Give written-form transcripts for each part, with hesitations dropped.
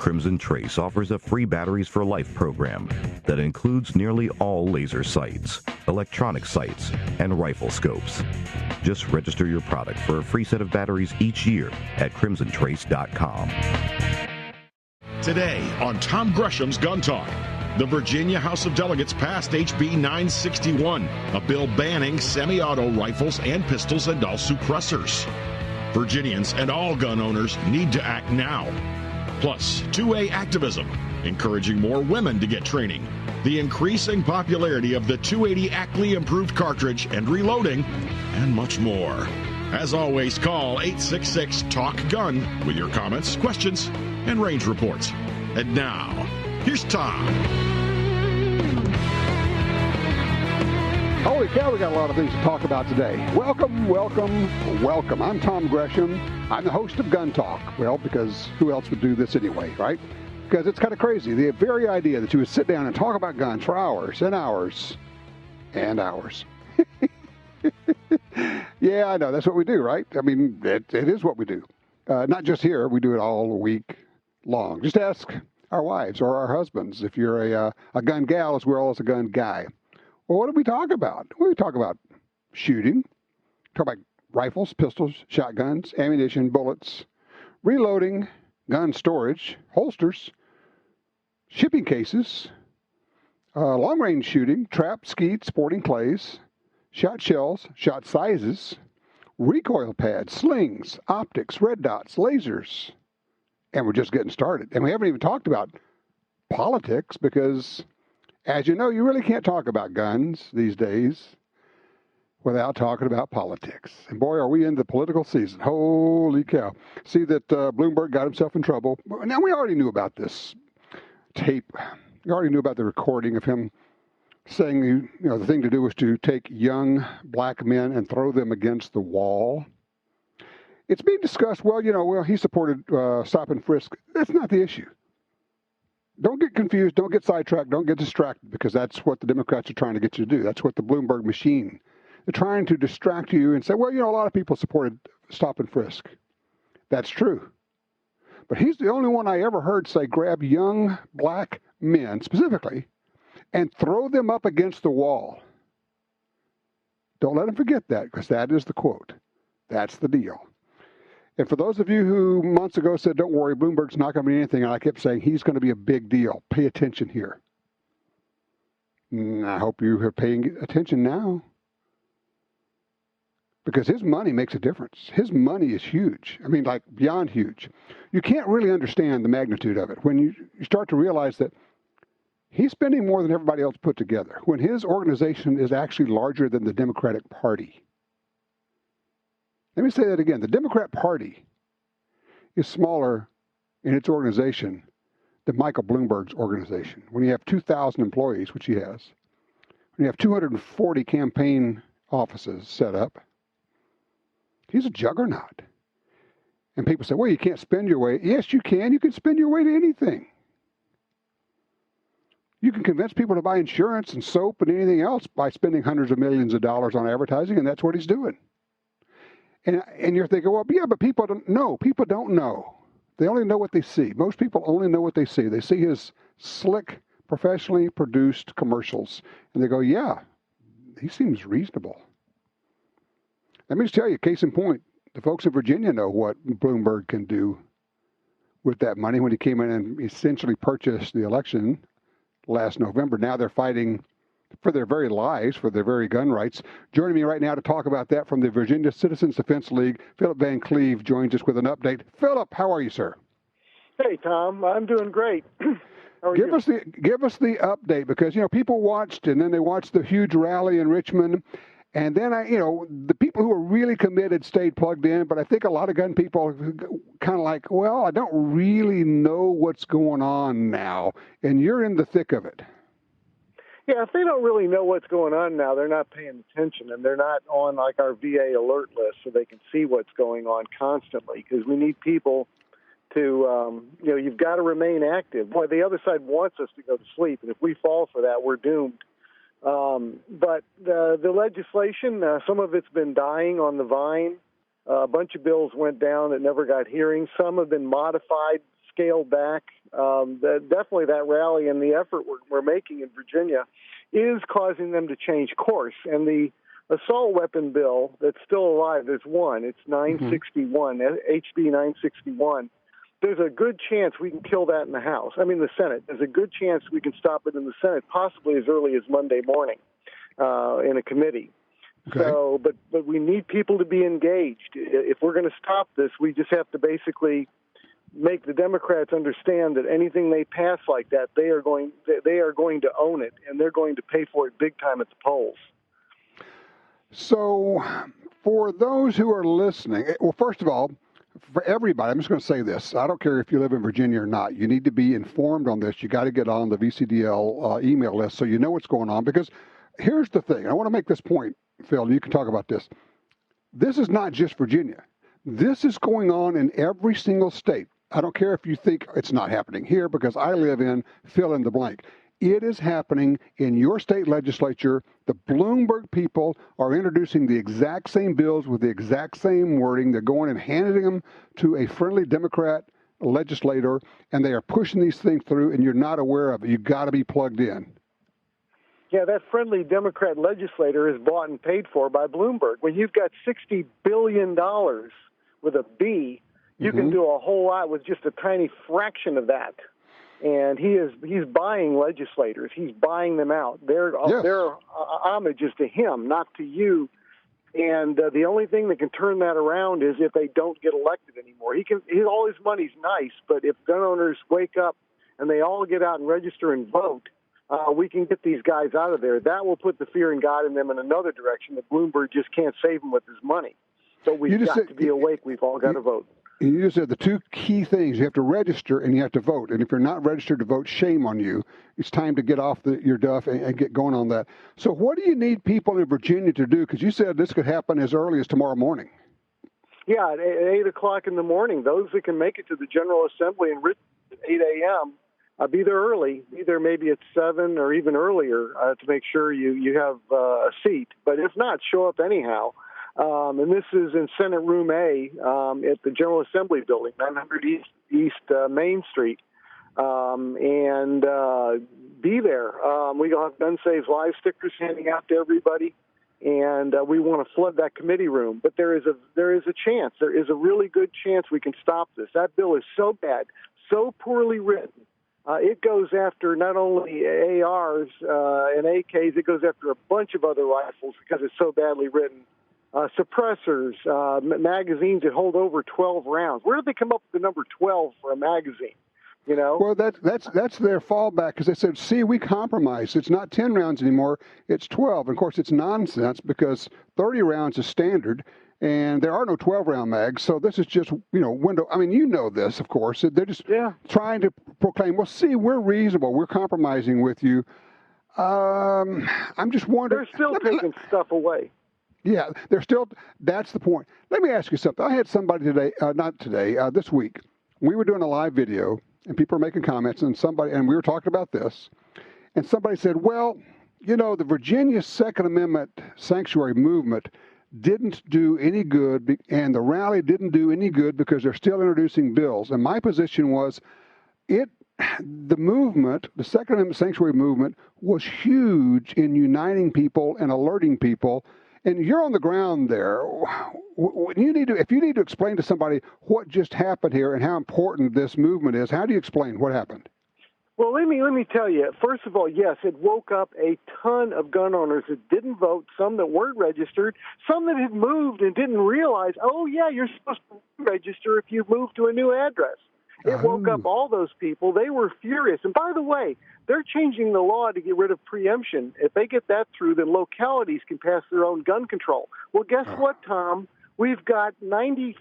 Crimson Trace offers a free Batteries for Life program that includes nearly all laser sights, electronic sights, and rifle scopes. Just register your product for a free set of batteries each year at crimsontrace.com. Today on Tom Gresham's Gun Talk, the Virginia House of Delegates passed HB 961, a bill banning semi-auto rifles and pistols and all suppressors. Virginians and all gun owners need to act now. Plus, 2A activism, encouraging more women to get training, the increasing popularity of the 280 Ackley improved cartridge and reloading, and much more. As always, call 866-TALK-GUN with your comments, questions, and range reports. And now, here's Tom. Holy cow, we got a lot of things to talk about today. Welcome, welcome, welcome. I'm Tom Gresham. I'm the host of Gun Talk. Well, because who else would do this anyway, right? Because it's kind of crazy. The very idea that you would sit down and talk about guns for hours and hours and hours. Yeah, I know. That's what we do, right? I mean, it is what we do. Not just here. We do it all week long. Just ask our wives or our husbands if you're a gun gal as well as a gun guy. Well, what do we talk about? We talk about shooting, talk about rifles, pistols, shotguns, ammunition, bullets, reloading, gun storage, holsters, shipping cases, long-range shooting, trap, skeet, sporting clays, shot shells, shot sizes, recoil pads, slings, optics, red dots, lasers. And we're just getting started. And we haven't even talked about politics because, as you know, you really can't talk about guns these days without talking about politics. And boy, are we in the political season. Holy cow. See that Bloomberg got himself in trouble. Now, we already knew about this tape. We already knew about the recording of him saying, the thing to do was to take young black men and throw them against the wall. It's being discussed, he supported stop and frisk. That's not the issue. Don't get confused. Don't get sidetracked. Don't get distracted because that's what the Democrats are trying to get you to do. That's what the Bloomberg machine. They're trying to distract you and say, a lot of people supported stop and frisk. That's true. But he's the only one I ever heard say grab young black men specifically and throw them up against the wall. Don't let him forget that because that is the quote. That's the deal. And for those of you who months ago said, don't worry, Bloomberg's not going to be anything, and I kept saying he's going to be a big deal. Pay attention here. I hope you are paying attention now. Because his money makes a difference. His money is huge. I mean, like beyond huge. You can't really understand the magnitude of it when you start to realize that he's spending more than everybody else put together. When his organization is actually larger than the Democratic Party. Let me say that again. The Democrat Party is smaller in its organization than Michael Bloomberg's organization. When you have 2,000 employees, which he has, when you have 240 campaign offices set up, he's a juggernaut. And people say, well, you can't spend your way. Yes, you can. You can spend your way to anything. You can convince people to buy insurance and soap and anything else by spending hundreds of millions of dollars on advertising, and that's what he's doing. And you're thinking, well, yeah, but people don't know. People don't know. They only know what they see. Most people only know what they see. They see his slick, professionally produced commercials, and they go, yeah, he seems reasonable. Let me just tell you, case in point, the folks in Virginia know what Bloomberg can do with that money when he came in and essentially purchased the election last November. Now they're fighting for their very lives, for their very gun rights. Joining me right now to talk about that from the Virginia Citizens Defense League, Philip Van Cleave joins us with an update. Philip, how are you, sir? Hey, Tom. I'm doing great. How are you? Give us the update because, people watched and then they watched the huge rally in Richmond. And then, the people who are really committed stayed plugged in. But I think a lot of gun people kind of like, well, I don't really know what's going on now. And you're in the thick of it. Yeah, if they don't really know what's going on now, they're not paying attention, and they're not on like our VA alert list so they can see what's going on constantly. Because we need people to, you've got to remain active. Boy, the other side wants us to go to sleep, and if we fall for that, we're doomed. But the legislation, some of it's been dying on the vine. A bunch of bills went down that never got hearings. Some have been modified scaled back. Definitely that rally and the effort we're making in Virginia is causing them to change course. And the assault weapon bill that's still alive, there's one. It's 961, HB 961. There's a good chance we can kill that in the Senate. There's a good chance we can stop it in the Senate, possibly as early as Monday morning in a committee. Okay. So, but we need people to be engaged. If we're going to stop this, we just have to basically make the Democrats understand that anything they pass like that, they are going to own it, and they're going to pay for it big time at the polls. So for those who are listening, well, first of all, for everybody, I'm just going to say this. I don't care if you live in Virginia or not. You need to be informed on this. You got to get on the VCDL email list so you know what's going on. Because here's the thing. I want to make this point, Phil, and you can talk about this. This is not just Virginia. This is going on in every single state. I don't care if you think it's not happening here, because I live in fill in the blank. It is happening in your state legislature. The Bloomberg people are introducing the exact same bills with the exact same wording. They're going and handing them to a friendly Democrat legislator, and they are pushing these things through, and you're not aware of it. You've got to be plugged in. Yeah, that friendly Democrat legislator is bought and paid for by Bloomberg. When you've got $60 billion with a B, you can do a whole lot with just a tiny fraction of that. And he's buying legislators. He's buying them out. Their homage is to him, not to you. And the only thing that can turn that around is if they don't get elected anymore. All his money's nice, but if gun owners wake up and they all get out and register and vote, we can get these guys out of there. That will put the fear in God in them in another direction that Bloomberg just can't save them with his money. So we've got to be awake. We've all got to vote. You just said the two key things. You have to register and you have to vote. And if you're not registered to vote, shame on you. It's time to get off your duff and get going on that. So what do you need people in Virginia to do? Because you said this could happen as early as tomorrow morning. Yeah, at 8 o'clock in the morning. Those that can make it to the General Assembly in Richmond at 8 a.m., be there early. Be there maybe at 7 or even earlier to make sure you have a seat. But if not, show up anyhow. And this is in Senate Room A at the General Assembly building, 900 East Main Street. And be there. We'll have Gun Saves Lives stickers handing out to everybody. And we want to flood that committee room. But there is a chance. There is a really good chance we can stop this. That bill is so bad, so poorly written. It goes after not only ARs and AKs, it goes after a bunch of other rifles because it's so badly written. Suppressors, magazines that hold over 12 rounds. Where did they come up with the number 12 for a magazine? You know? Well, that's their fallback, because they said, see, we compromised. It's not 10 rounds anymore. It's 12. And of course, it's nonsense because 30 rounds is standard, and there are no 12-round mags. So this is just, window. I mean, you know this, of course. They're just trying to proclaim, well, see, we're reasonable. We're compromising with you. I'm just wondering. They're still taking stuff away. Yeah, that's the point. Let me ask you something. I had somebody this week. We were doing a live video, and people were making comments, and we were talking about this, and somebody said, well, the Virginia Second Amendment sanctuary movement didn't do any good, and the rally didn't do any good because they're still introducing bills. And my position was, the movement, the Second Amendment sanctuary movement, was huge in uniting people and alerting people. And you're on the ground there. If you need to explain to somebody what just happened here and how important this movement is, how do you explain what happened? Well, let me tell you. First of all, yes, it woke up a ton of gun owners that didn't vote, some that weren't registered, some that had moved and didn't realize, oh, yeah, you're supposed to register if you move to a new address. It woke up all those people. They were furious. And by the way, they're changing the law to get rid of preemption. If they get that through, then localities can pass their own gun control. Well, guess what, Tom? We've got 96%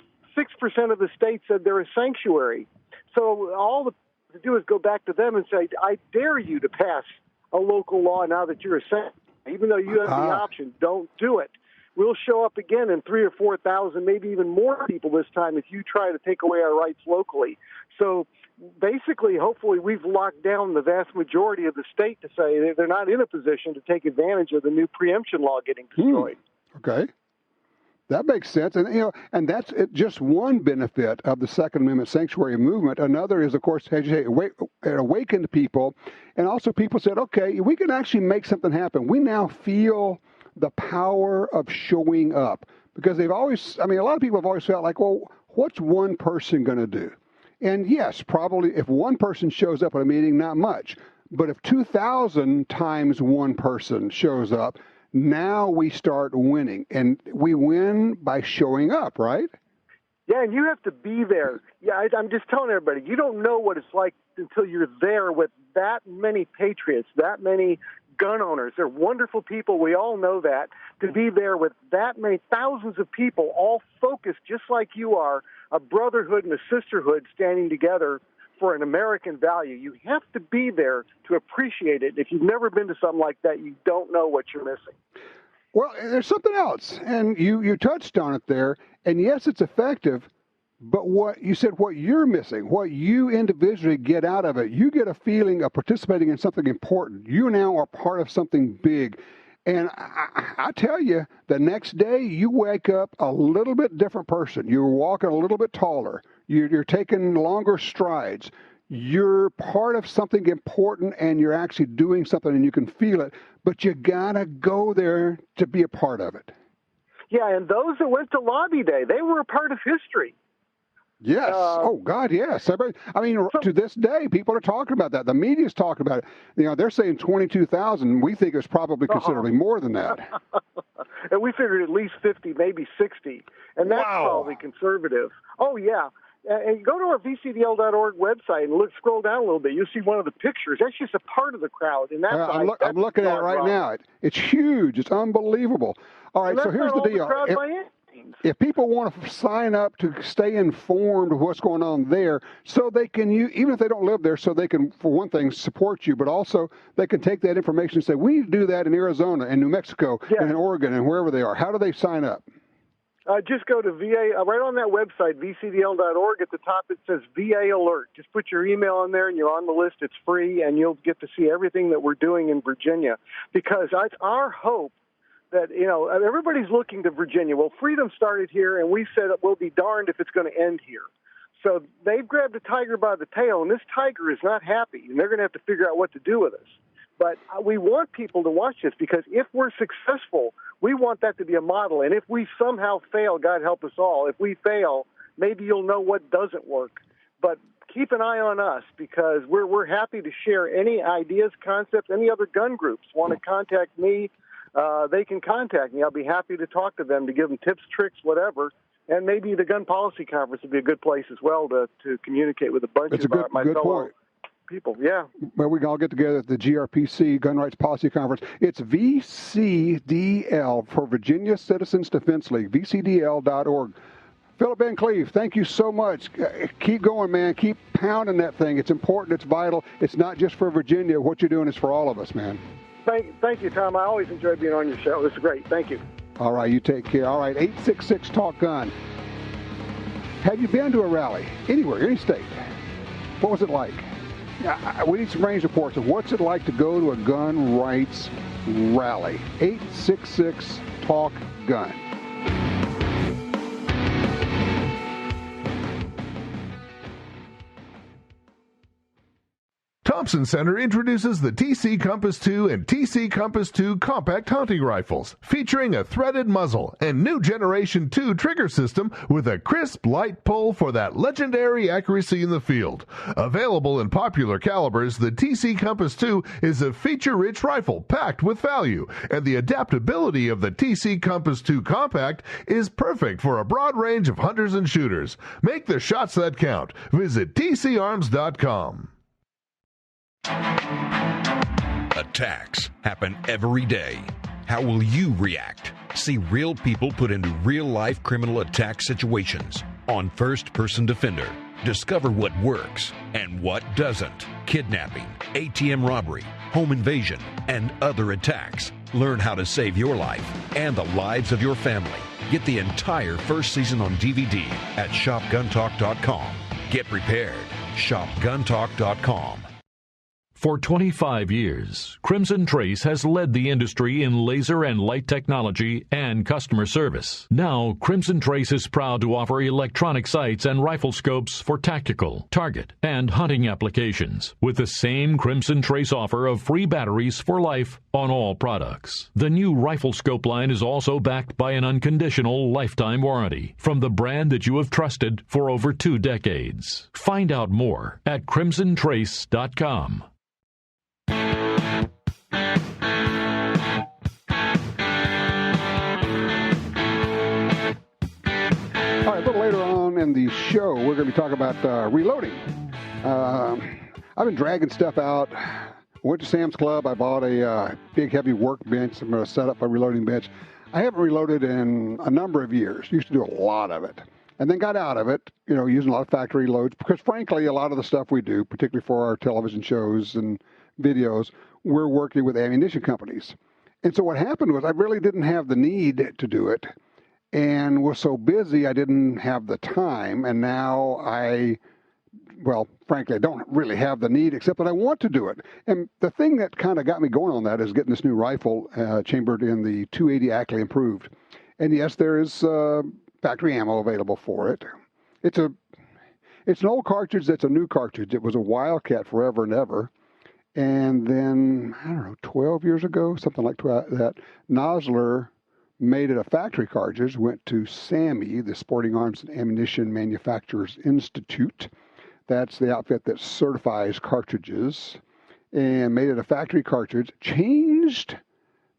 of the states said they're a sanctuary. So all to do is go back to them and say, I dare you to pass a local law now that you're a sanctuary. Even though you have the option, don't do it. We'll show up again in 3,000 or 4,000, maybe even more people this time if you try to take away our rights locally. So basically, hopefully, we've locked down the vast majority of the state to say they're not in a position to take advantage of the new preemption law getting destroyed. Okay. That makes sense. And, and that's just one benefit of the Second Amendment sanctuary movement. Another is, of course, as you say, it awakened people. And also people said, okay, we can actually make something happen. We now feel the power of showing up. Because a lot of people have always felt like, well, what's one person going to do? And yes, probably if one person shows up at a meeting, not much. But if 2,000 times one person shows up, now we start winning. And we win by showing up, right? Yeah, and you have to be there. Yeah, I'm just telling everybody, you don't know what it's like until you're there with that many patriots, that many gun owners. They're wonderful people. We all know that. To be there with that many thousands of people all focused just like you are, a brotherhood and a sisterhood standing together for an American value. You have to be there to appreciate it. If you've never been to something like that, you don't know what you're missing. Well, there's something else, and you touched on it there, and yes, it's effective, but what you're missing, what you individually get out of it, you get a feeling of participating in something important. You now are part of something big. And I tell you, the next day you wake up a little bit different person. You're walking a little bit taller. You're taking longer strides. You're part of something important, and you're actually doing something, and you can feel it. But you gotta go there to be a part of it. Yeah, and those that went to Lobby Day, they were a part of history. Yes. Oh, God, yes. To this day, people are talking about that. The media's talking about it. They're saying 22,000. We think it's probably considerably more than that. And we figured at least 50, maybe 60. And that's probably conservative. Oh, yeah. And go to our VCDL.org website and scroll down a little bit. You'll see one of the pictures. That's just a part of the crowd. And that's I'm looking at it right now. It's huge. It's unbelievable. All right, so here's the deal. If people want to sign up to stay informed of what's going on there, so they can, even if they don't live there, so they can, for one thing, support you, but also they can take that information and say, we need to do that in Arizona and New Mexico and in Oregon and wherever they are. How do they sign up? Just go to VA, right on that website, VCDL.org. At the top, it says VA Alert. Just put your email in there, and you're on the list. It's free, and you'll get to see everything that we're doing in Virginia. Because it's our hope that, everybody's looking to Virginia. Well, freedom started here, and we said we'll be darned if it's going to end here. So they've grabbed a tiger by the tail, and this tiger is not happy, and they're going to have to figure out what to do with us. But we want people to watch this, because if we're successful, we want that to be a model. And if we somehow fail, God help us all, if we fail, maybe you'll know what doesn't work. But keep an eye on us, because we're happy to share any ideas, concepts. Any other gun groups want to contact me, they can contact me. I'll be happy to talk to them, to give them tips, tricks, whatever. And maybe the Gun Policy Conference would be a good place as well to communicate with a bunch of my fellow people. Yeah. Well, we can all get together at the GRPC, Gun Rights Policy Conference. It's VCDL for Virginia Citizens Defense League, VCDL.org. Philip Van Cleave, thank you so much. Keep going, man. Keep pounding that thing. It's important. It's vital. It's not just for Virginia. What you're doing is for all of us, man. Thank you, Tom. I always enjoy being on your show. This is great. Thank you. All right, you take care. All right, 866-TALK-GUN. Have you been to a rally anywhere, any state? What was it like? We need some range reports of what's it like to go to a gun rights rally. 866-TALK-GUN. Thompson Center introduces the TC Compass 2 and TC Compass 2 compact hunting rifles, featuring a threaded muzzle and new Generation 2 trigger system with a crisp light pull for that legendary accuracy in the field. Available in popular calibers, the TC Compass 2 is a feature-rich rifle packed with value, and the adaptability of the TC Compass 2 compact is perfect for a broad range of hunters and shooters. Make the shots that count. Visit tcarms.com. Attacks happen every day. How will you react? See real people put into real-life criminal attack situations on First Person Defender. Discover what works and what doesn't. Kidnapping, ATM robbery, home invasion, and other attacks. Learn how to save your life and the lives of your family. Get the entire first season on DVD at shopguntalk.com. Get prepared. Shopguntalk.com. For 25 years, Crimson Trace has led the industry in laser and light technology and customer service. Now, Crimson Trace is proud to offer electronic sights and rifle scopes for tactical, target, and hunting applications, with the same Crimson Trace offer of free batteries for life on all products. The new rifle scope line is also backed by an unconditional lifetime warranty from the brand that you have trusted for over 2 decades. Find out more at crimsontrace.com. All right, a little later on in the show, we're going to be talking about reloading. I've been dragging stuff out. Went to Sam's Club. I bought a big, heavy workbench. I'm going to set up a reloading bench. I haven't reloaded in a number of years. Used to do a lot of it. And then got out of it, using a lot of factory loads. Because, frankly, a lot of the stuff we do, particularly for our television shows and videos, we're working with ammunition companies. And so what happened was I really didn't have the need to do it. And was so busy I didn't have the time, and now frankly, I don't really have the need, except that I want to do it. And the thing that kind of got me going on that is getting this new rifle chambered in the 280 Ackley Improved. And yes, there is factory ammo available for it. It's an old cartridge that's a new cartridge. It was a Wildcat forever and ever. And then, 12 years ago, something like that, Nosler made it a factory cartridge, went to SAMI, the Sporting Arms and Ammunition Manufacturers Institute. That's the outfit that certifies cartridges, and made it a factory cartridge, changed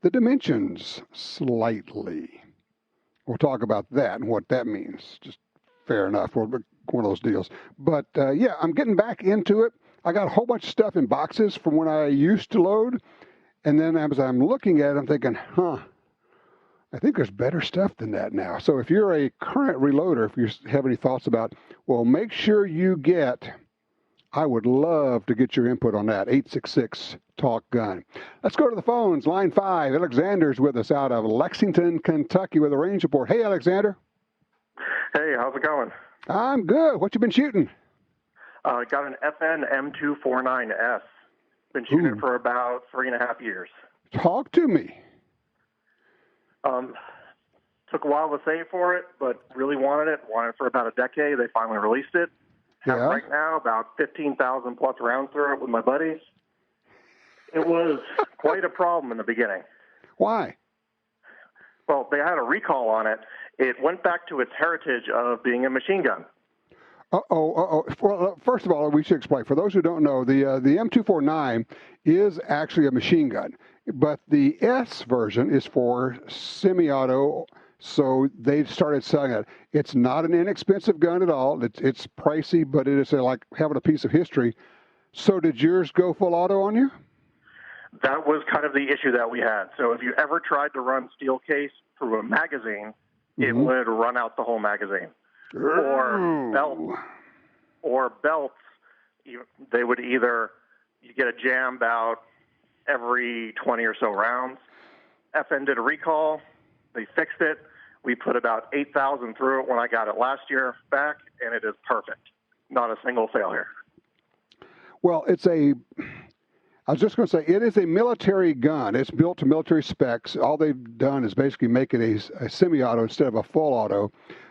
the dimensions slightly. We'll talk about that and what that means. Just fair enough. One of those deals. But, I'm getting back into it. I got a whole bunch of stuff in boxes from when I used to load, and then as I'm looking at it, I'm thinking, I think there's better stuff than that now. So if you're a current reloader, if you have any thoughts about, make sure you I would love to get your input on that. 866 Talk Gun. Let's go to the phones. Line 5. Alexander's with us out of Lexington, Kentucky with a range report. Hey, Alexander. Hey, how's it going? I'm good. What you been shooting? Got an FN M249S. Been shooting it for about 3.5 years. Talk to me. Took a while to save for it, but really wanted it for about a decade. They finally released it. Have right now about 15,000 plus rounds through it with my buddies. It was quite a problem in the beginning. Why? Well, they had a recall on it. It went back to its heritage of being a machine gun. Well, first of all, we should explain. For those who don't know, the M249 is actually a machine gun. But the S version is for semi-auto, so they started selling it. It's not an inexpensive gun at all. It's pricey, but it is like having a piece of history. So did yours go full auto on you? That was kind of the issue that we had. So if you ever tried to run steel case through a magazine, it would run out the whole magazine. Or belts, they would you get a jam about every 20 or so rounds. FN did a recall. They fixed it. We put about 8,000 through it when I got it last year back, and it is perfect. Not a single failure. Well, I was just going to say, it is a military gun. It's built to military specs. All they've done is basically make it a semi-auto instead of a full auto.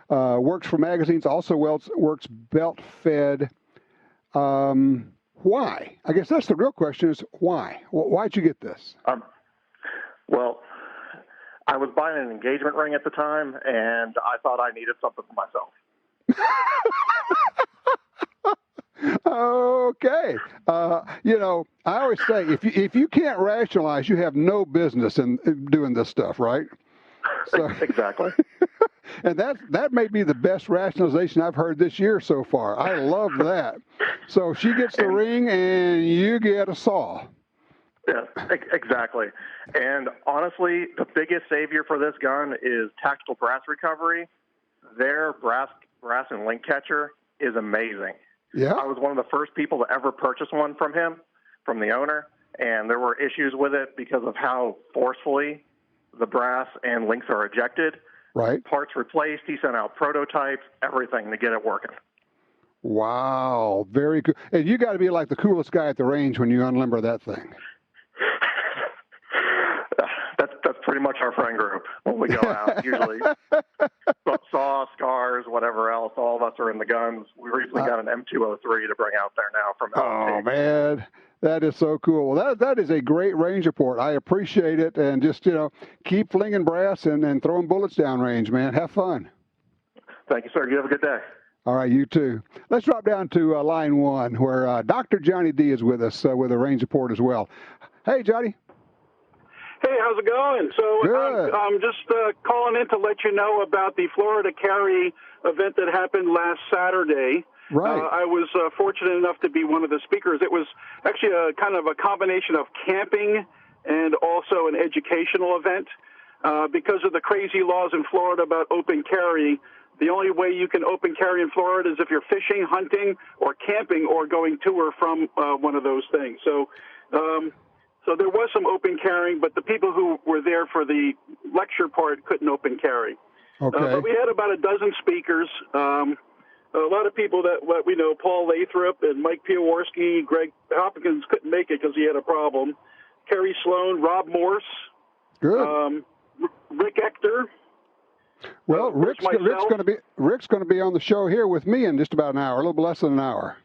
Works for magazines, also works belt-fed. Why? I guess that's the real question is why? Why'd you get this? Well, I was buying an engagement ring at the time, and I thought I needed something for myself. Okay. I always say, if you can't rationalize, you have no business in doing this stuff, right? So, exactly. And that may be the best rationalization I've heard this year so far. I love that. So she gets the ring and you get a saw. Yeah, exactly. And honestly, the biggest savior for this gun is Tactical Brass Recovery. Their brass and link catcher is amazing. Yeah. I was one of the first people to ever purchase one from the owner, and there were issues with it because of how forcefully the brass and links are ejected. Right. Parts replaced. He sent out prototypes, everything to get it working. Wow, very cool. And you got to be like the coolest guy at the range when you unlimber that thing. That's pretty much our friend group when we go out. Usually, saw, scars, whatever else. All of us are in the guns. We recently got an M203 to bring out there now from LMT. Oh man, that is so cool. That is a great range report. I appreciate it, and just keep flinging brass and throwing bullets downrange, man. Have fun. Thank you, sir. You have a good day. All right, you too. Let's drop down to line one, where Dr. Johnny D is with us with a range report as well. Hey, Johnny. Hey, how's it going? So I'm just calling in to let you know about the Florida Carry event that happened last Saturday. Right. I was fortunate enough to be one of the speakers. It was actually a kind of a combination of camping and also an educational event. Because of the crazy laws in Florida about open carry, the only way you can open carry in Florida is if you're fishing, hunting, or camping, or going to or from one of those things. So there was some open carrying, but the people who were there for the lecture part couldn't open carry. Okay. But we had about a dozen speakers. A lot of people that we know, Paul Lathrop and Mike Piowarski, Greg Hopkins couldn't make it because he had a problem. Kerry Sloan, Rob Morse. Good. Rick Ector. Well, Rick's going to be on the show here with me in just about an hour, a little less than an hour.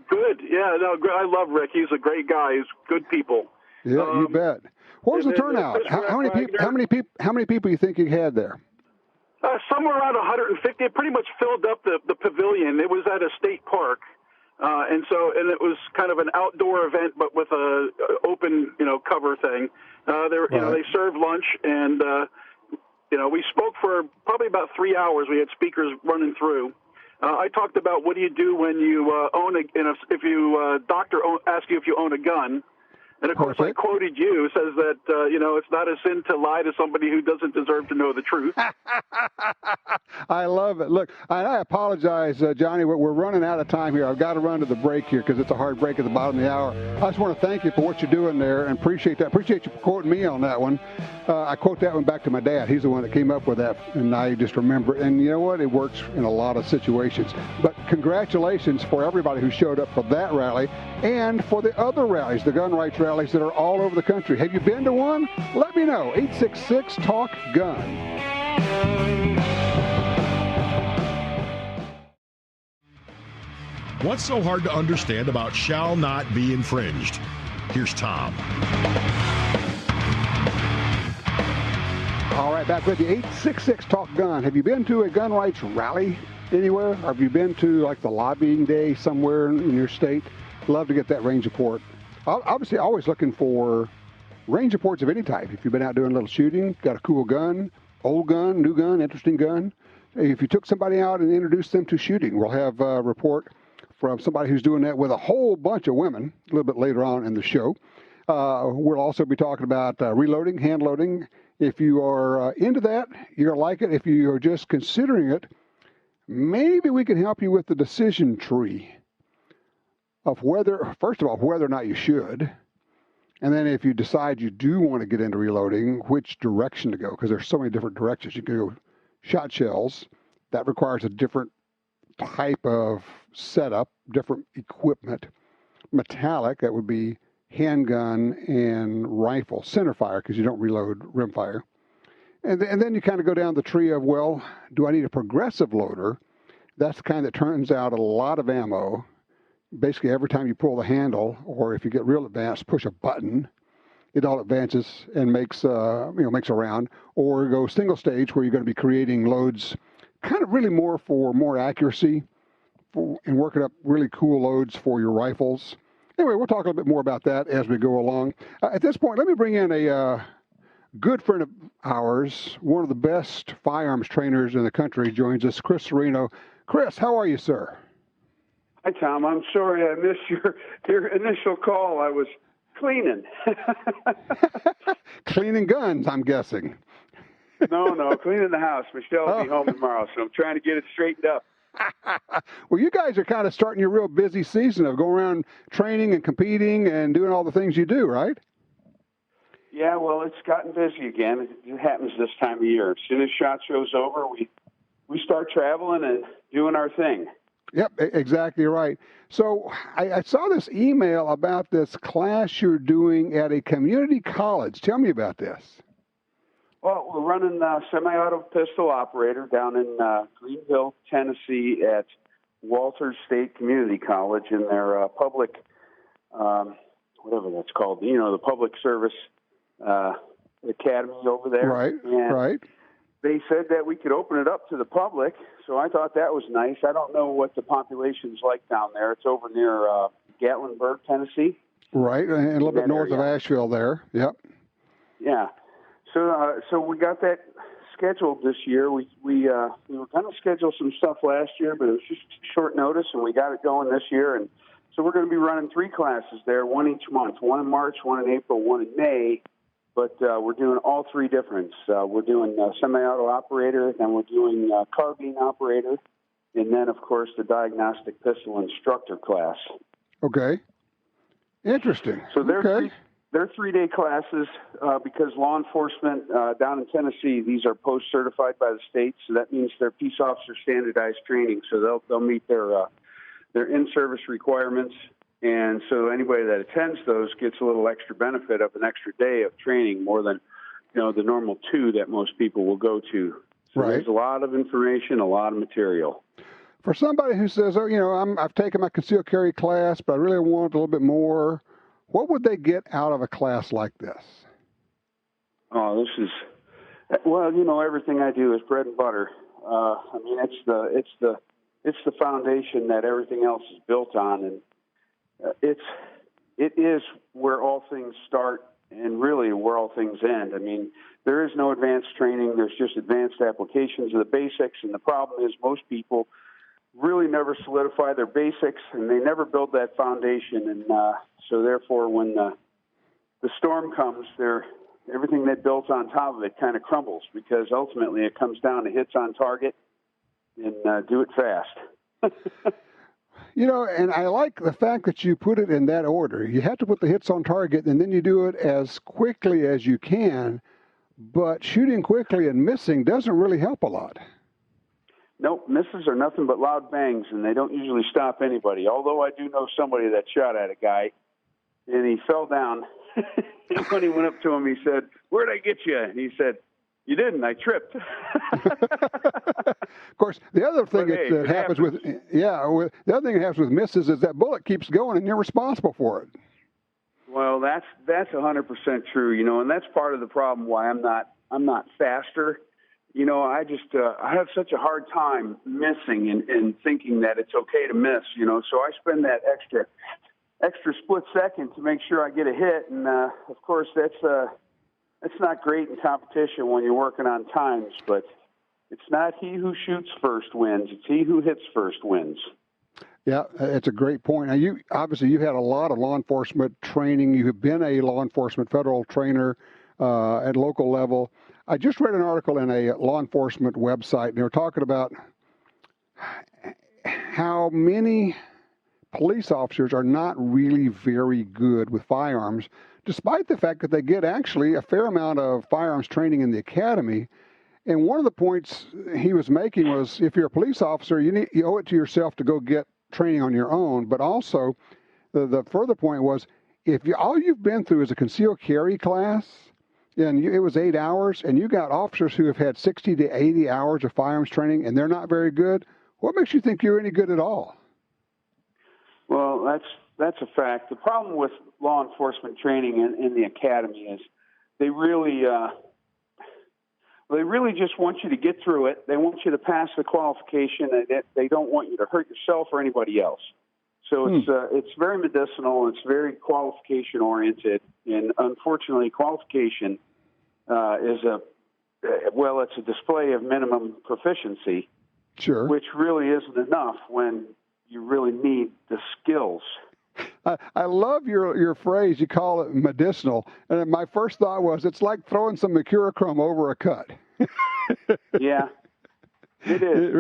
Good. Yeah, no, I love Rick. He's a great guy. He's good people. Yeah, you bet. What was the turnout? How many people you think you had there? Somewhere around 150. It pretty much filled up the pavilion. It was at a state park, and it was kind of an outdoor event, but with a open cover thing. They served lunch, and we spoke for probably about 3 hours. We had speakers running through. I talked about what do you do when you doctor asks you if you own a gun. And, of course, I quoted you. It says that, it's not a sin to lie to somebody who doesn't deserve to know the truth. I love it. Look, I apologize, Johnny. We're running out of time here. I've got to run to the break here because it's a hard break at the bottom of the hour. I just want to thank you for what you're doing there and appreciate that. Appreciate you for quoting me on that one. I quote that one back to my dad. He's the one that came up with that, and I just remember it. And you know what? It works in a lot of situations. But congratulations for everybody who showed up for that rally and for the other rallies, the gun rights rallies that are all over the country. Have you been to one? Let me know. 866-TALK-GUN. What's so hard to understand about shall not be infringed? Here's Tom. All right, back with you. 866-TALK-GUN. Have you been to a gun rights rally anywhere? Or have you been to like the lobbying day somewhere in your state? Love to get that range report. Obviously, always looking for range reports of any type. If you've been out doing a little shooting, got a cool gun, old gun, new gun, interesting gun. If you took somebody out and introduced them to shooting, we'll have a report from somebody who's doing that with a whole bunch of women a little bit later on in the show. We'll also be talking about reloading, hand loading. If you are into that, you're going to like it. If you are just considering it, maybe we can help you with the decision tree of whether, first of all, whether or not you should, and then if you decide you do want to get into reloading, which direction to go, because there's so many different directions. You can go shot shells. That requires a different type of setup, different equipment. Metallic, that would be handgun and rifle, center fire, because you don't reload rimfire. And then you kind of go down the tree of, well, do I need a progressive loader? That's the kind that turns out a lot of ammo. Basically, every time you pull the handle, or if you get real advanced, push a button, it all advances and makes a round. Or go single stage, where you're going to be creating loads, kind of really more for more accuracy, and working up really cool loads for your rifles. Anyway, we'll talk a little bit more about that as we go along. At this point, let me bring in a good friend of ours, one of the best firearms trainers in the country, joins us, Chris Cerino. Chris, how are you, sir? Hi, Tom. I'm sorry I missed your initial call. I was cleaning. Cleaning guns, I'm guessing. No, cleaning the house. Michelle will be home tomorrow, so I'm trying to get it straightened up. Well, you guys are kind of starting your real busy season of going around training and competing and doing all the things you do, right? Yeah, well, it's gotten busy again. It happens this time of year. As soon as SHOT Show's over, we start traveling and doing our thing. Yep, exactly right. So I saw this email about this class you're doing at a community college. Tell me about this. Well, we're running a semi-auto pistol operator down in Greenville, Tennessee at Walters State Community College in their public, whatever that's called, the public service academy over there. Right, and right. They said that we could open it up to the public, so I thought that was nice. I don't know what the population's like down there. It's over near Gatlinburg, Tennessee. Right, and a little bit north of Asheville there. Yep. Yeah. So we got that scheduled this year. We were going to schedule some stuff last year, but it was just short notice, and we got it going this year. And so we're going to be running 3 classes there, one each month, one in March, one in April, one in May. But we're doing all 3 different. We're doing semi-auto operator, then we're doing carbine operator, and then, of course, the diagnostic pistol instructor class. Okay. Interesting. So they're 3-day classes because law enforcement down in Tennessee, these are post-certified by the state, so that means they're peace officer standardized training, so they'll meet their in-service requirements. And so anybody that attends those gets a little extra benefit of an extra day of training, more than the normal 2 that most people will go to. So There's a lot of information, a lot of material. For somebody who says, I've taken my concealed carry class, but I really want a little bit more, what would they get out of a class like this? Oh, this is, everything I do is bread and butter. It's the foundation that everything else is built on, and it is where all things start and really where all things end. I mean, there is no advanced training. There's just advanced applications of the basics. And the problem is most people really never solidify their basics and they never build that foundation. And so therefore, when the storm comes, everything they built on top of it kind of crumbles because ultimately it comes down to hits on target and do it fast. And I like the fact that you put it in that order. You have to put the hits on target, and then you do it as quickly as you can. But shooting quickly and missing doesn't really help a lot. Nope, misses are nothing but loud bangs, and they don't usually stop anybody. Although I do know somebody that shot at a guy, and he fell down. And when he went up to him, he said, "Where'd I get you?" And he said, "You didn't. I tripped." Of course, the other thing that happens the other thing that happens with misses is that bullet keeps going, and you're responsible for it. Well, that's 100% true, and that's part of the problem why I'm not faster. I have such a hard time missing and thinking that it's okay to miss. So I spend that extra split second to make sure I get a hit, and of course that's not great in competition when you're working on times, but it's not he who shoots first wins. It's he who hits first wins. Yeah, it's a great point. Now, you've had a lot of law enforcement training. You have been a law enforcement federal trainer at local level. I just read an article in a law enforcement website, and they were talking about how many police officers are not really very good with firearms, despite the fact that they get actually a fair amount of firearms training in the academy. And one of the points he was making was if you're a police officer, you owe it to yourself to go get training on your own. But also, the further point was all you've been through is a concealed carry class, and it was 8 hours, and you got officers who have had 60 to 80 hours of firearms training, and they're not very good. What makes you think you're any good at all? Well, that's a fact. The problem with law enforcement training in the academy is they really just want you to get through it. They want you to pass the qualification, and they don't want you to hurt yourself or anybody else. So it's very medicinal. It's very qualification oriented, and unfortunately, qualification is it's a display of minimum proficiency. Sure. Which really isn't enough when you really need the skills. I love your phrase. You call it medicinal. And my first thought was it's like throwing some mercurochrome over a cut. Yeah, it is.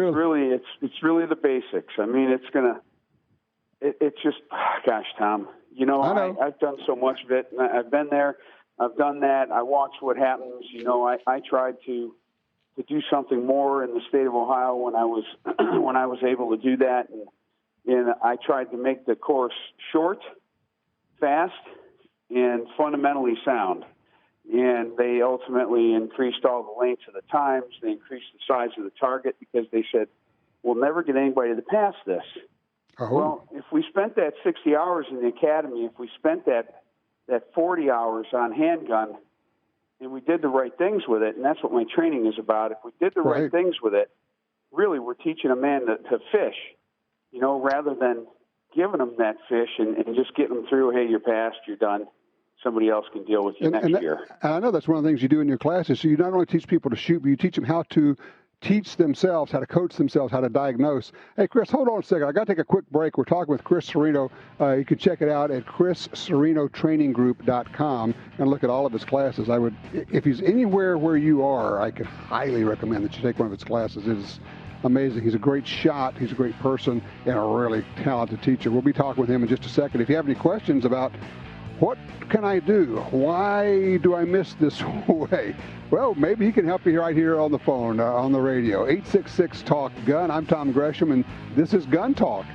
It's really the basics. I mean, it's just, gosh, Tom, I've done so much of it. I've been there. I've done that. I watch what happens. I tried to do something more in the state of Ohio when I was able to do that. And And I tried to make the course short, fast, and fundamentally sound. And they ultimately increased all the lengths of the times. They increased the size of the target because they said, we'll never get anybody to pass this. Oh. Well, if we spent that 60 hours in the academy, if we spent that 40 hours on handgun, and we did the right things with it, and that's what my training is about, if we did the right things with it, really we're teaching a man to fish, rather than giving them that fish and just getting them through, hey, you're passed, you're done. Somebody else can deal with you next year. And I know that's one of the things you do in your classes. So you not only teach people to shoot, but you teach them how to teach themselves, how to coach themselves, how to diagnose. Hey, Chris, hold on a second. I got to take a quick break. We're talking with Chris Cerino. You can check it out at chriscerinotraininggroup.com and look at all of his classes. If he's anywhere where you are, I could highly recommend that you take one of his classes. It is amazing. He's a great shot. He's a great person and a really talented teacher. We'll be talking with him in just a second. If you have any questions about what can I do? Why do I miss this way? Well, maybe he can help you right here on the phone, on the radio. 866-TALK-GUN. I'm Tom Gresham, and this is Gun Talk.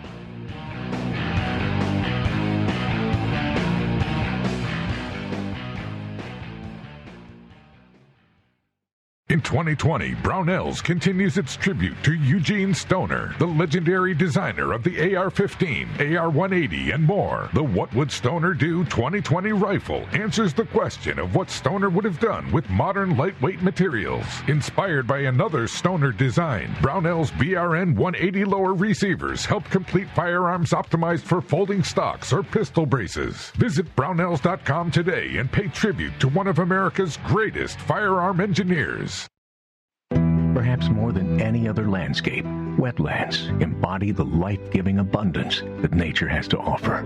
In 2020, Brownells continues its tribute to Eugene Stoner, the legendary designer of the AR-15, AR-180, and more. The What Would Stoner Do 2020 rifle answers the question of what Stoner would have done with modern lightweight materials. Inspired by another Stoner design, Brownells BRN 180 lower receivers help complete firearms optimized for folding stocks or pistol braces. Visit Brownells.com today and pay tribute to one of America's greatest firearm engineers. Perhaps more than any other landscape, wetlands embody the life-giving abundance that nature has to offer.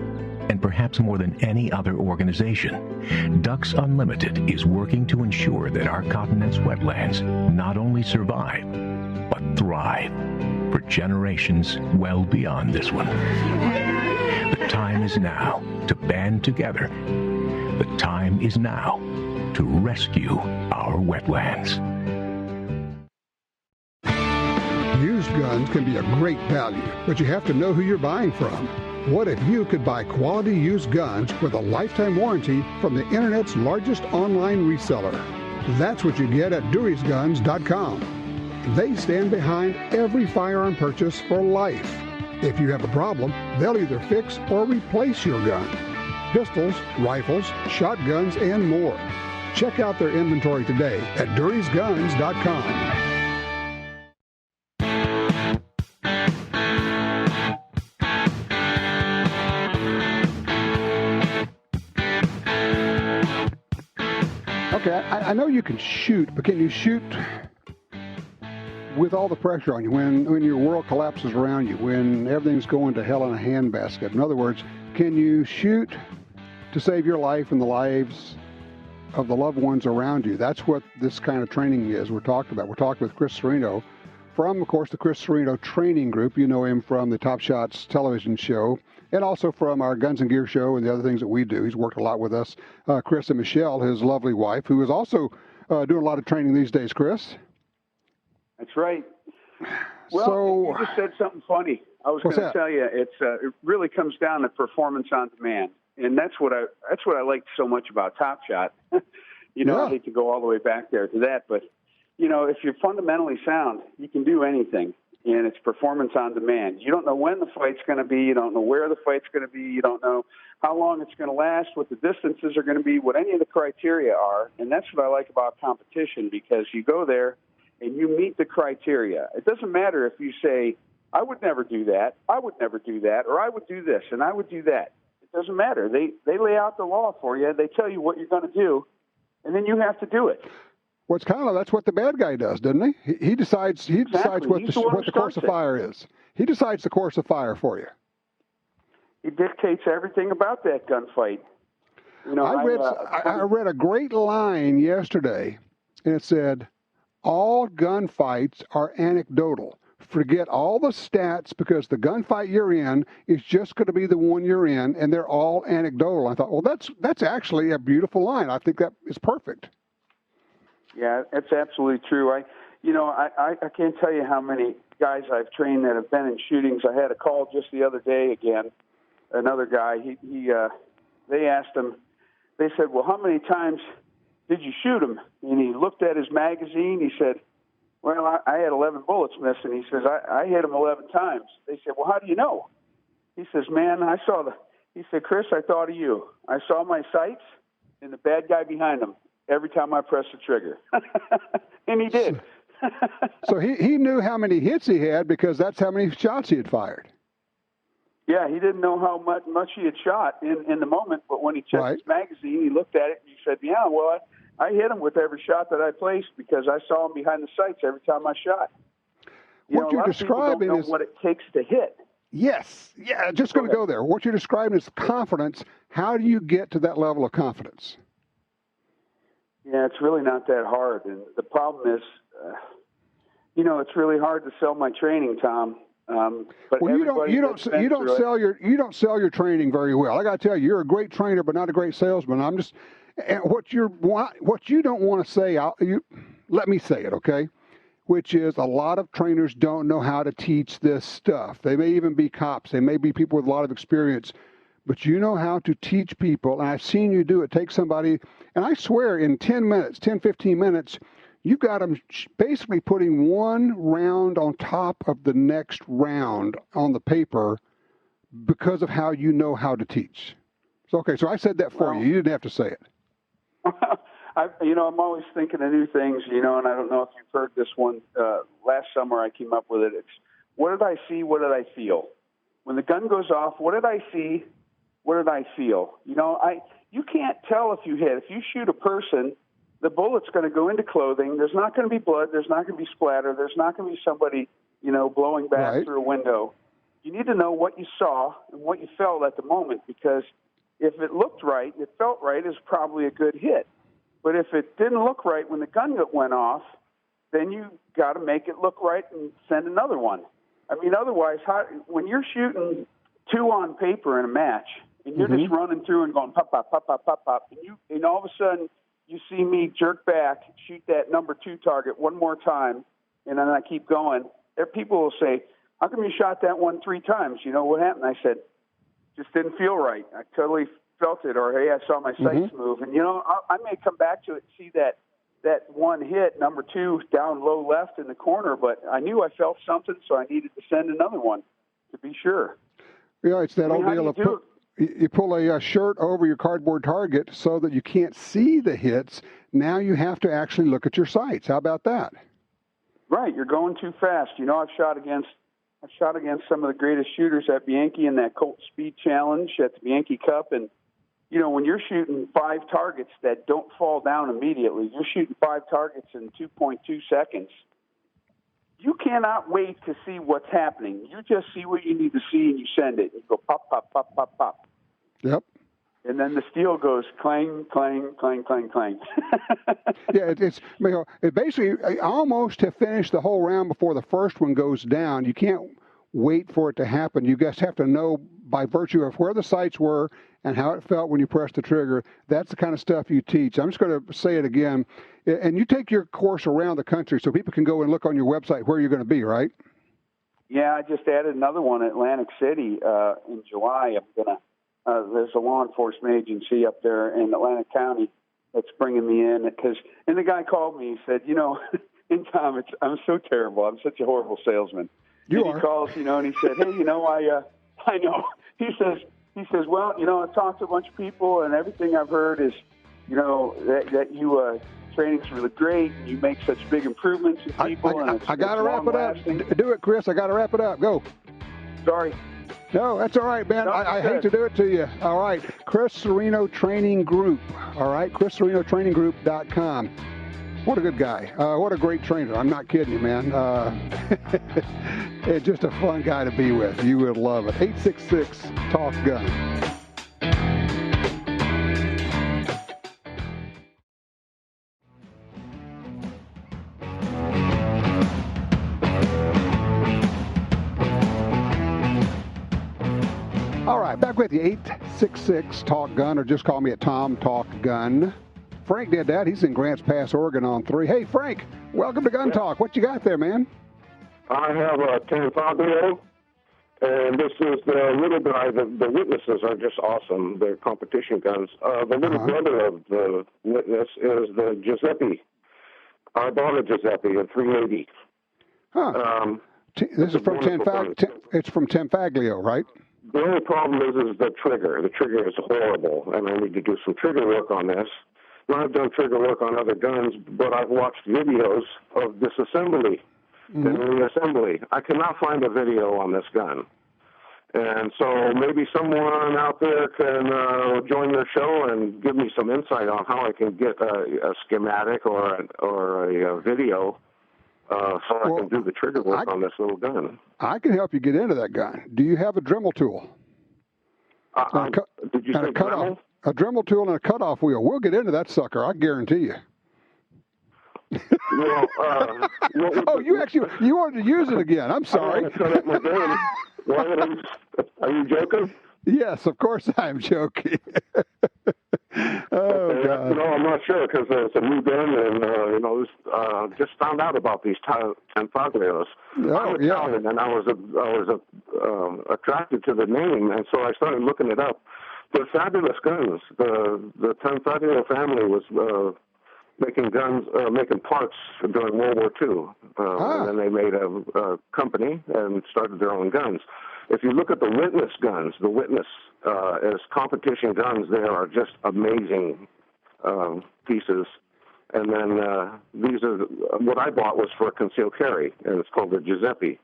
And perhaps more than any other organization, Ducks Unlimited is working to ensure that our continent's wetlands not only survive, but thrive for generations well beyond this one. The time is now to band together. The time is now to rescue our wetlands. Used guns can be a great value, but you have to know who you're buying from. What if you could buy quality used guns with a lifetime warranty from the Internet's largest online reseller? That's what you get at Dewey'sGuns.com. They stand behind every firearm purchase for life. If you have a problem, they'll either fix or replace your gun. Pistols, rifles, shotguns, and more. Check out their inventory today at Dewey'sGuns.com. Okay, I know you can shoot, but can you shoot with all the pressure on you, when your world collapses around you, when everything's going to hell in a handbasket? In other words, can you shoot to save your life and the lives of the loved ones around you? That's what this kind of training is we're talking about. We're talking with Chris Cerino from, of course, the Chris Cerino Training Group. You know him from the Top Shots television show and also from our Guns and Gear show and the other things that we do. He's worked a lot with us. Chris and Michelle, his lovely wife, who is also doing a lot of training these days. Chris? That's right. Well, you just said something funny. I was going to tell you, it really comes down to performance on demand, and that's what I like so much about Top Shot. I hate to go all the way back there to that, but if you're fundamentally sound, you can do anything, and it's performance on demand. You don't know when the fight's going to be, you don't know where the fight's going to be, you don't know how long it's going to last, what the distances are going to be, what any of the criteria are, and that's what I like about competition, because you go there and you meet the criteria. It doesn't matter if you say, I would never do that, I would never do that, or I would do this, and I would do that. It doesn't matter. They lay out the law for you. They tell you what you're going to do, and then you have to do it. Well, it's kind of, that's what the bad guy does, doesn't he? He decides what the course of fire is. He decides the course of fire for you. He dictates everything about that gunfight. I read a great line yesterday, and it said, all gunfights are anecdotal. Forget all the stats, because the gunfight you're in is just going to be the one you're in, and they're all anecdotal. I thought, well, that's actually a beautiful line. I think that is perfect. Yeah, that's absolutely true. I can't tell you how many guys I've trained that have been in shootings. I had a call just the other day again. Another guy, they asked him, they said, well, how many times did you shoot him? And he looked at his magazine. He said, well, I had 11 bullets missing. He says, I hit him 11 times. They said, well, how do you know? He says, man, he said, Chris, I thought of you. I saw my sights and the bad guy behind him every time I pressed the trigger. And he did. So he knew how many hits he had because that's how many shots he had fired. Yeah, he didn't know how much he had shot in the moment, but when he checked his magazine, he looked at it and he said, yeah, well, I hit him with every shot that I placed because I saw him behind the sights every time I shot. What you're describing is what it takes to hit. Yes. Yeah, just going to go there. What you're describing is confidence. How do you get to that level of confidence? Yeah, it's really not that hard. And the problem is, it's really hard to sell my training, Tom. But well, you don't sell your training very well. I got to tell you, you're a great trainer, but not a great salesman. What you don't want to say, let me say it, okay? Which is a lot of trainers don't know how to teach this stuff. They may even be cops. They may be people with a lot of experience, but you know how to teach people. And I've seen you do it. Take somebody, and I swear in 10, 15 minutes, you've got them basically putting one round on top of the next round on the paper because of how you know how to teach. So I said that for you. You didn't have to say it. I'm always thinking of new things, and I don't know if you've heard this one. Last summer I came up with it. It's, what did I see? What did I feel? When the gun goes off, what did I see? What did I feel? You can't tell if you hit. If you shoot a person, the bullet's going to go into clothing. There's not going to be blood. There's not going to be splatter. There's not going to be somebody, blowing back through a window. You need to know what you saw and what you felt at the moment, because if it looked right, it felt right, it's probably a good hit. But if it didn't look right when the gun went off, then you got to make it look right and send another one. I mean, otherwise, when you're shooting two on paper in a match and you're just running through and going pop, pop, pop, pop, pop, pop, and all of a sudden you see me jerk back, shoot that number 2 target one more time, and then I keep going, people will say, how come you shot that one 3 times? You know what happened? I said, just didn't feel right. I totally felt it, or hey, I saw my sights move. And I may come back to it and see that one hit, number 2, down low left in the corner, but I knew I felt something, so I needed to send another one to be sure. Yeah, it's that old deal of you pull a shirt over your cardboard target so that you can't see the hits. Now you have to actually look at your sights. How about that? Right, you're going too fast. I've shot against some of the greatest shooters at Bianchi in that Colt Speed Challenge at the Bianchi Cup, and when you're shooting 5 targets that don't fall down immediately, you're shooting 5 targets in 2.2 seconds. You cannot wait to see what's happening. You just see what you need to see and you send it. You go pop, pop, pop, pop, pop. Yep. And then the steel goes clang, clang, clang, clang, clang. Yeah, it basically almost have finished the whole round before the first one goes down. You can't wait for it to happen. You guys have to know by virtue of where the sights were and how it felt when you pressed the trigger. That's the kind of stuff you teach. I'm just going to say it again. And you take your course around the country so people can go and look on your website where you're going to be, right? Yeah, I just added another one in Atlantic City in July. There's a law enforcement agency up there in Atlantic County that's bringing me in. And the guy called me. He said, and Tom, I'm so terrible. I'm such a horrible salesman. He calls, and he said, hey, I know. He says, well, I've talked to a bunch of people, and everything I've heard is, that you training's really great, and you make such big improvements in people. I got to wrap it up. Do it, Chris. I got to wrap it up. Go. Sorry. No, that's all right, man. No, I hate to do it to you. All right. Chris Cerino Training Group. All right. ChrisCerinoTrainingGroup.com. What a good guy. What a great trainer. I'm not kidding you, man. It's just a fun guy to be with. You would love it. 866-TALK-GUN. All right, back with you, 866-TALK-GUN, or just call me at Tom Talk Gun. Frank did that. He's in Grants Pass, Oregon on 3. Hey, Frank, welcome to Gun Talk. What you got there, man? I have a Tanfaglio, and this is the little guy. The Witnesses are just awesome. They're competition guns. The little brother of the Witness is the Giuseppe. I bought a Giuseppe, a 380. Huh. This is from it's from Tanfaglio, right? The only problem is the trigger. The trigger is horrible, and I need to do some trigger work on this. Now, I've done trigger work on other guns, but I've watched videos of disassembly and reassembly. I cannot find a video on this gun. And so maybe someone out there can join the show and give me some insight on how I can get a schematic or a video so I can do the trigger work on this little gun. I can help you get into that gun. Do you have a Dremel tool? Did you say Dremel? A Dremel tool and a cutoff wheel. We'll get into that sucker, I guarantee you. Well, you wanted to use it again. I'm sorry. I want to cut up my gun. Are you joking? Yes, of course I'm joking. Oh, God. No, I'm not sure because it's a new gun, and just found out about these Tanfaglios. I'm Italian, and I was attracted to the name, and so I started looking it up. They're fabulous guns. The Tanfaglio family was making guns, making parts during World War II, and then they made a company and started their own guns. If you look at the Witness guns, the Witness as competition guns, they are just amazing pieces. And then these are what I bought was for a concealed carry, and it's called the Giuseppe.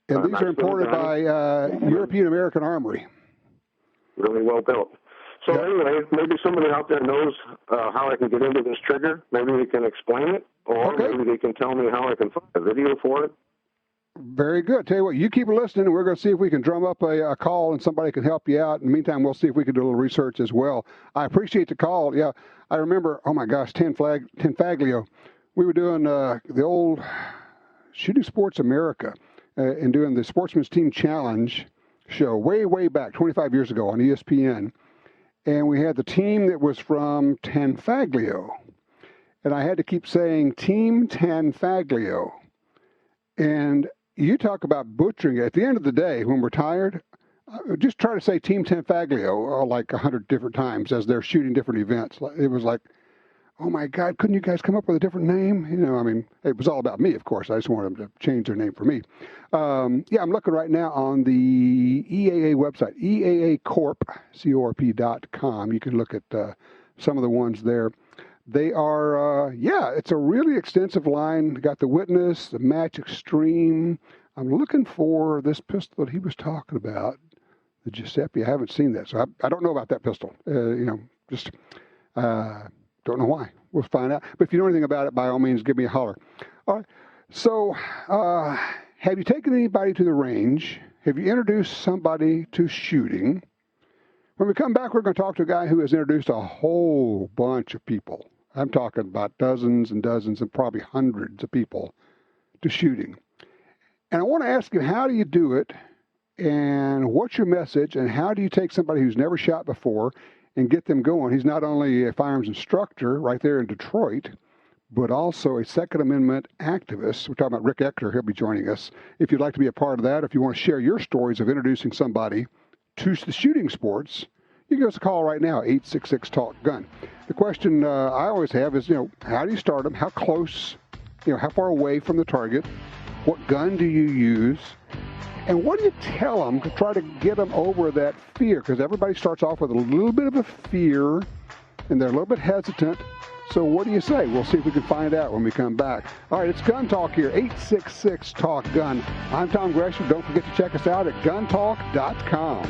And these are imported by European American Armory. Really well built. So anyway, maybe somebody out there knows how I can get into this trigger. Maybe they can explain it, or maybe they can tell me how I can find a video for it. Very good. Tell you what, you keep listening, and we're going to see if we can drum up a call and somebody can help you out. In the meantime, we'll see if we can do a little research as well. I appreciate the call. Yeah, I remember, oh my gosh, Tanfaglio. We were doing the old Shooting Sports America and doing the Sportsman's Team Challenge show way back, 25 years ago on ESPN. And we had the team that was from Tanfaglio. And I had to keep saying Team Tanfaglio. And you talk about butchering it. At the end of the day, when we're tired, just try to say Team Tanfaglio like 100 different times as they're shooting different events. It was like, oh my God, couldn't you guys come up with a different name? You know, I mean, it was all about me, of course. I just wanted them to change their name for me. I'm looking right now on the EAA website, EAAcorp.com. You can look at some of the ones there. They are, it's a really extensive line. Got the Witness, the Match Extreme. I'm looking for this pistol that he was talking about, the Giuseppe. I haven't seen that, so I don't know about that pistol. Don't know why. We'll find out. But if you know anything about it, by all means, give me a holler. All right. So, have you taken anybody to the range? Have you introduced somebody to shooting? When we come back, we're going to talk to a guy who has introduced a whole bunch of people. I'm talking about dozens and dozens and probably hundreds of people to shooting. And I want to ask you, how do you do it? And what's your message? And how do you take somebody who's never shot before and get them going? He's not only a firearms instructor right there in Detroit, but also a Second Amendment activist. We're talking about Rick Ector. He'll be joining us. If you'd like to be a part of that, if you want to share your stories of introducing somebody to the shooting sports, you give us a call right now, 866-TALK-GUN. The question I always have is, how do you start them? How close, how far away from the target? What gun do you use? And what do you tell them to try to get them over that fear? Because everybody starts off with a little bit of a fear, and they're a little bit hesitant. So what do you say? We'll see if we can find out when we come back. All right, it's Gun Talk here, 866-TALK-GUN. I'm Tom Gresham. Don't forget to check us out at guntalk.com.